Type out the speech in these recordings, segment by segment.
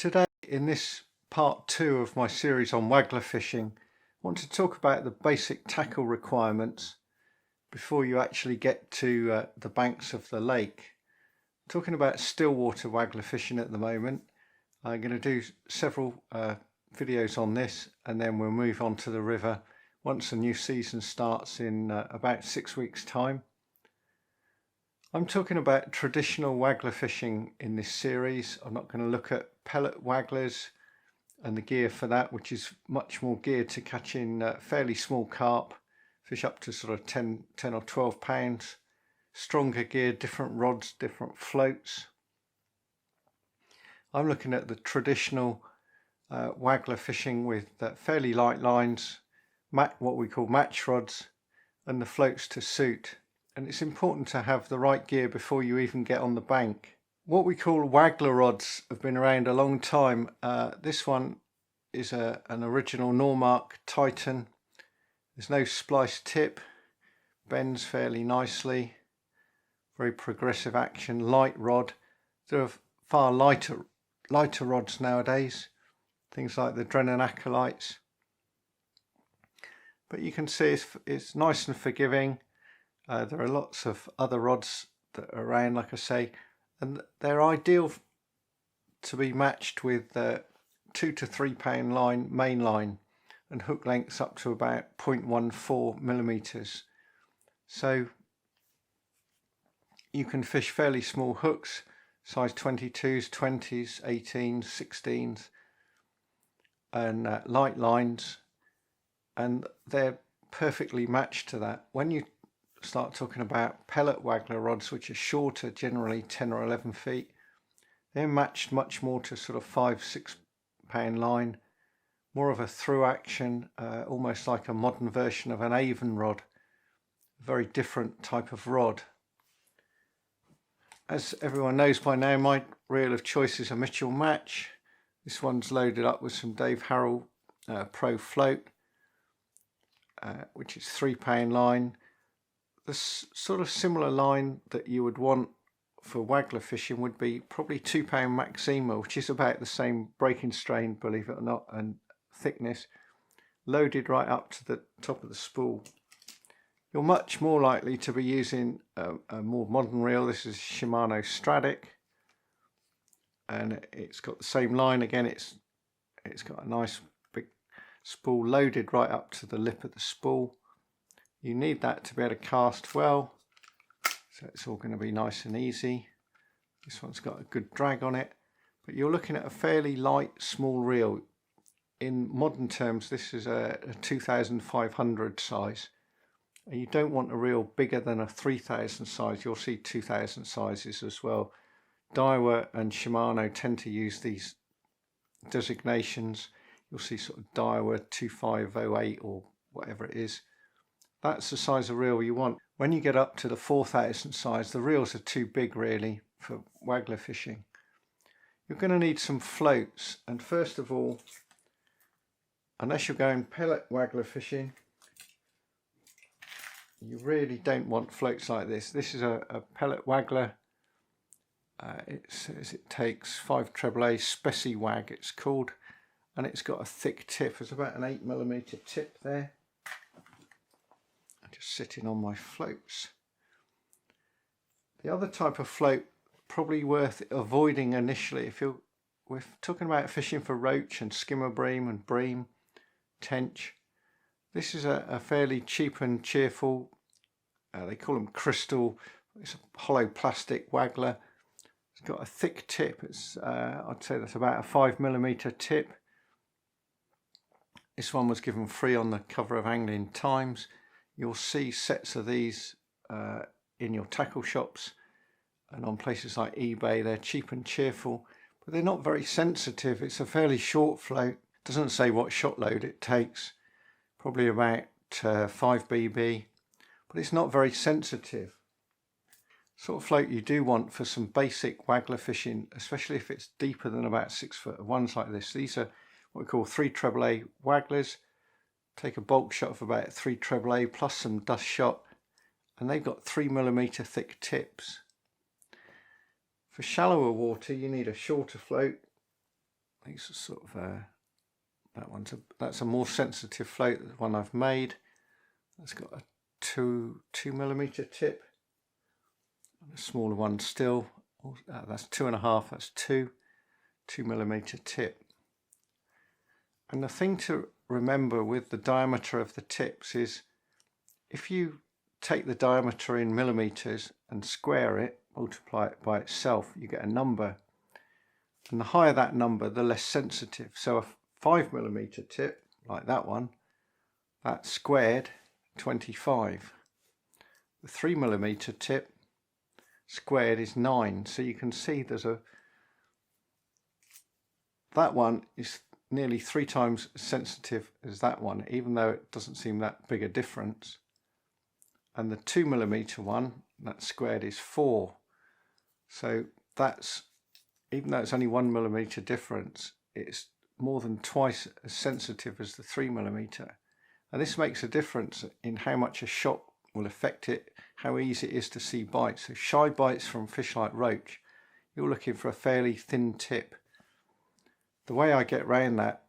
Today, in this part 2 of my series on waggler fishing, I want to talk about the basic tackle requirements before you actually get to the banks of the lake. I'm talking about stillwater waggler fishing at the moment. I'm going to do several videos on this, and then we'll move on to the river once the new season starts in about 6 weeks' time. I'm talking about traditional waggler fishing in this series. I'm not going to look at pellet wagglers and the gear for that, which is much more geared to catching fairly small carp, fish up to sort of 10 or 12 pounds, stronger gear, different rods, different floats. I'm looking at the traditional waggler fishing with fairly light lines, what we call match rods, and the floats to suit. And it's important to have the right gear before you even get on the bank. What we call waggler rods have been around a long time. This one is an original Normark Titan. There's no splice tip, bends fairly nicely, very progressive action, light rod. There are far lighter rods nowadays, things like the Drennan Tackle. But you can see it's nice and forgiving. There are lots of other rods that are around, like I say, and they're ideal to be matched with 2 to 3 pound line, main line, and hook lengths up to about 0.14 millimeters. So you can fish fairly small hooks, size 22s, 20s, 18s, 16s, and light lines, and they're perfectly matched to that. When you start talking about pellet waggler rods, which are shorter, generally 10 or 11 feet, they're matched much more to sort of 5-6 pound line, more of a through action, almost like a modern version of an Avon rod, a very different type of rod. As everyone knows by now, my reel of choice is a Mitchell Match. This one's loaded up with some Dave Harrell Pro float, which is 3 pound line. The sort of similar line that you would want for waggler fishing would be probably 2 pound Maxima, which is about the same breaking strain, believe it or not, and thickness, loaded right up to the top of the spool. You're much more likely to be using a more modern reel. This is Shimano Stradic, and it's got the same line again. It's got a nice big spool loaded right up to the lip of the spool. You need that to be able to cast well, so it's all going to be nice and easy. This one's got a good drag on it, but you're looking at a fairly light, small reel. In modern terms, this is a 2500 size. And you don't want a reel bigger than a 3000 size. You'll see 2000 sizes as well. Daiwa and Shimano tend to use these designations. You'll see sort of Daiwa 2508 or whatever it is. That's the size of reel you want. When you get up to the 4000 size, the reels are too big really for waggler fishing. You're going to need some floats, and first of all, unless you're going pellet waggler fishing, you really don't want floats like this. This is a pellet waggler. It says it takes 5AAA Speci Wag, it's called, and it's got a thick tip. It's about an 8mm tip there. Just sitting on my floats. The other type of float probably worth avoiding initially if we're talking about fishing for roach and skimmer bream and bream, tench. This is a fairly cheap and cheerful, they call them crystal, it's a hollow plastic waggler. It's got a thick tip. It's I'd say that's about a 5mm tip. This one was given free on the cover of Angling Times. You'll see sets of these in your tackle shops and on places like eBay. They're cheap and cheerful, but they're not very sensitive. It's a fairly short float. It doesn't say what shot load it takes, probably about 5 BB, but it's not very sensitive. Sort of float you do want for some basic waggler fishing, especially if it's deeper than about 6 foot. Ones like this. These are what we call 3AAA wagglers. Take a bulk shot of about 3AAA plus some dust shot, and they've got 3mm thick tips. For shallower water you need a shorter float, these are sort of that's a more sensitive float than the one I've made. It's got a 2mm tip, and a smaller one still. That's 2.5. That's 2mm tip. And the thing to remember with the diameter of the tips is, if you take the diameter in millimeters and square it, multiply it by itself, you get a number. And the higher that number, the less sensitive. So a 5mm tip, like that one, that's squared 25. The 3mm tip squared is 9. So you can see that one is nearly 3 times as sensitive as that one, even though it doesn't seem that big a difference. And the 2mm one, that squared is 4. So that's, even though it's only 1mm difference, it's more than twice as sensitive as the 3mm. And this makes a difference in how much a shot will affect it, how easy it is to see bites. So shy bites from fish like roach, you're looking for a fairly thin tip. The way I get around that,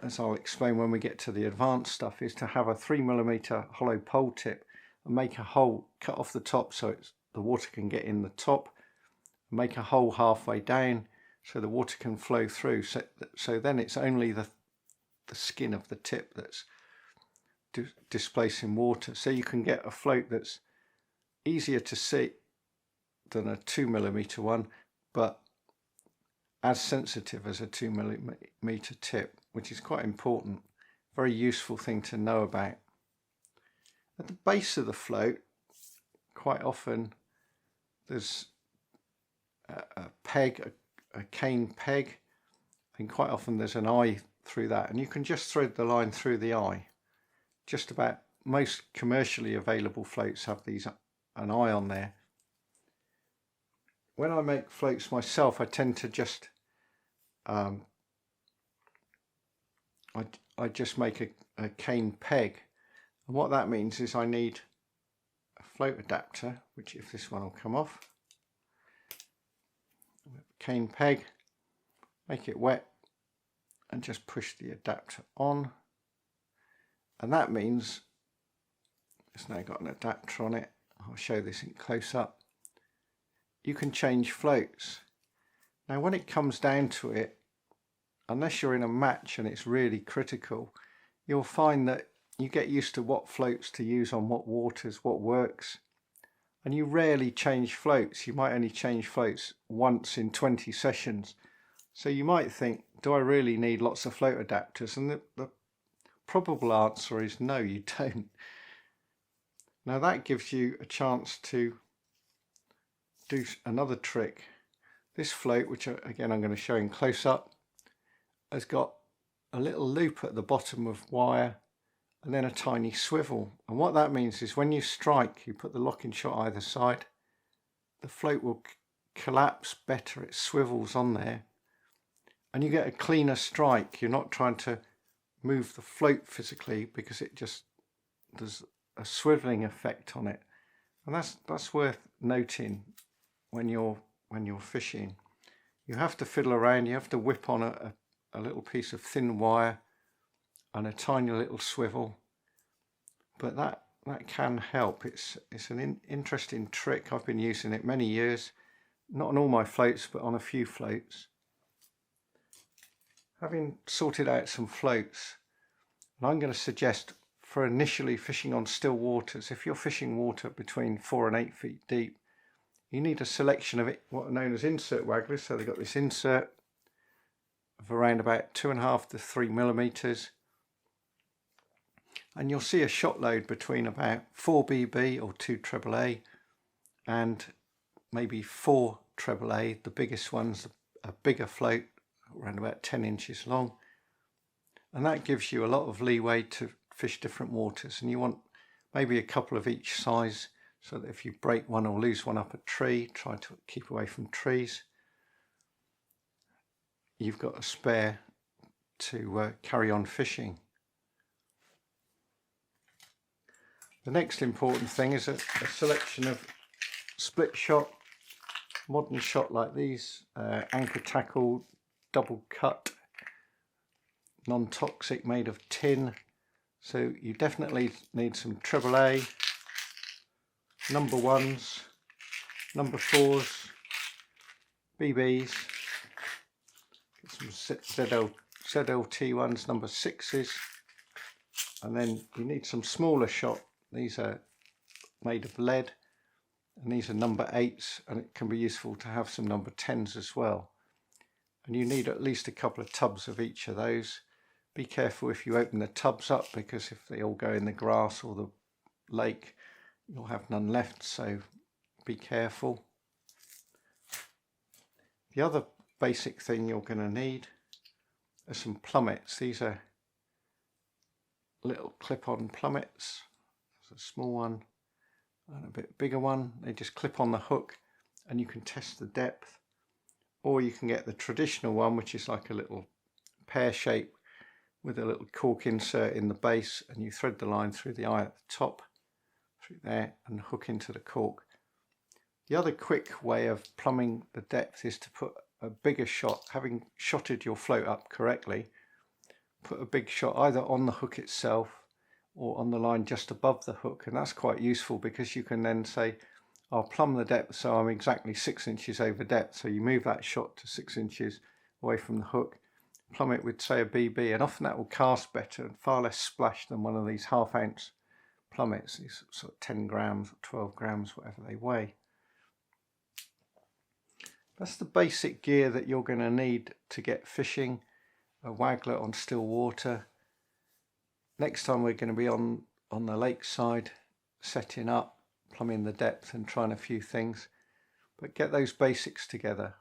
as I'll explain when we get to the advanced stuff, is to have a 3mm hollow pole tip and make a hole, cut off the top so the water can get in the top, make a hole halfway down so the water can flow through. So then it's only the skin of the tip that's displacing water. So you can get a float that's easier to see than a 2mm one, but as sensitive as a 2mm tip, which is quite important. Very useful thing to know about. At the base of the float, quite often there's a peg, a cane peg, and quite often there's an eye through that, and you can just thread the line through the eye. Just about most commercially available floats have an eye on there. When I make floats myself, I tend to just I just make a cane peg, and what that means is I need a float adapter, which, if this one will come off, cane peg, make it wet and just push the adapter on, and that means it's now got an adapter on it. I'll show this in close up. You can change floats. Now when it comes down to it, unless you're in a match and it's really critical, you'll find that you get used to what floats to use on what waters, what works, and you rarely change floats. You might only change floats once in 20 sessions. So you might think, do I really need lots of float adapters? And the probable answer is no, you don't. Now that gives you a chance to do another trick. This float, which again I'm going to show in close up, has got a little loop at the bottom of wire and then a tiny swivel, and what that means is when you strike, you put the locking shot either side, the float will collapse better, it swivels on there, and you get a cleaner strike. You're not trying to move the float physically because there's a swiveling effect on it, and that's worth noting when you're fishing. You have to fiddle around, you have to whip on a little piece of thin wire and a tiny little swivel, but that can help. It's an interesting trick. I've been using it many years, not on all my floats but on a few floats. Having sorted out some floats, and I'm going to suggest for initially fishing on still waters, if you're fishing water between 4 and 8 feet deep, you need a selection of what are known as insert wagglers. So they've got this insert of around about 2.5 to 3 millimeters, and you'll see a shot load between about 4 BB or 2 AAA and maybe 4 AAA. The biggest one's a bigger float, around about 10 inches long, and that gives you a lot of leeway to fish different waters. And you want maybe a couple of each size, so that if you break one or lose one up a tree, try to keep away from trees, you've got a spare to carry on fishing. The next important thing is a selection of split shot, modern shot like these, anchor tackle, double cut non-toxic, made of tin. So you definitely need some AAA, number 1s, number 4s, BBs, get some ZLT ones, number 6s, and then you need some smaller shot. These are made of lead, and these are number 8s, and it can be useful to have some number 10s as well. And you need at least a couple of tubs of each of those. Be careful if you open the tubs up, because if they all go in the grass or the lake, you'll have none left, so be careful. The other basic thing you're going to need are some plummets. These are little clip-on plummets. There's a small one and a bit bigger one. They just clip on the hook and you can test the depth. Or you can get the traditional one, which is like a little pear shape with a little cork insert in the base, and you thread the line through the eye at the top, through there, and hook into the cork. The other quick way of plumbing the depth is to put a bigger shot. Having shotted your float up correctly, put a big shot either on the hook itself or on the line just above the hook, and that's quite useful because you can then say, I'll plumb the depth so I'm exactly 6 inches over depth. So you move that shot to 6 inches away from the hook, plumb it with, say, a BB, and often that will cast better and far less splash than one of these half-ounce plummets, these sort of 10 grams or 12 grams, whatever they weigh. That's the basic gear that you're going to need to get fishing a waggler on still water. Next time we're going to be on the lakeside, setting up, plumbing the depth and trying a few things. But get those basics together.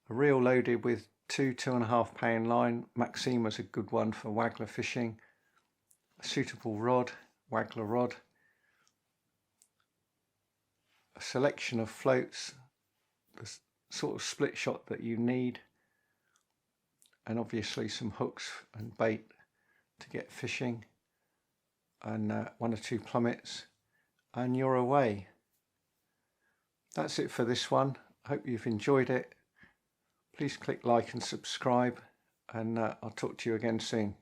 A reel loaded with 2.5 pound line. Maxima's a good one for waggler fishing. A suitable rod, Waggler rod. A selection of floats, the sort of split shot that you need, and obviously some hooks and bait to get fishing, and 1 or 2 plummets, and you're away. That's it for this one. I hope you've enjoyed it. Please click like and subscribe, and I'll talk to you again soon.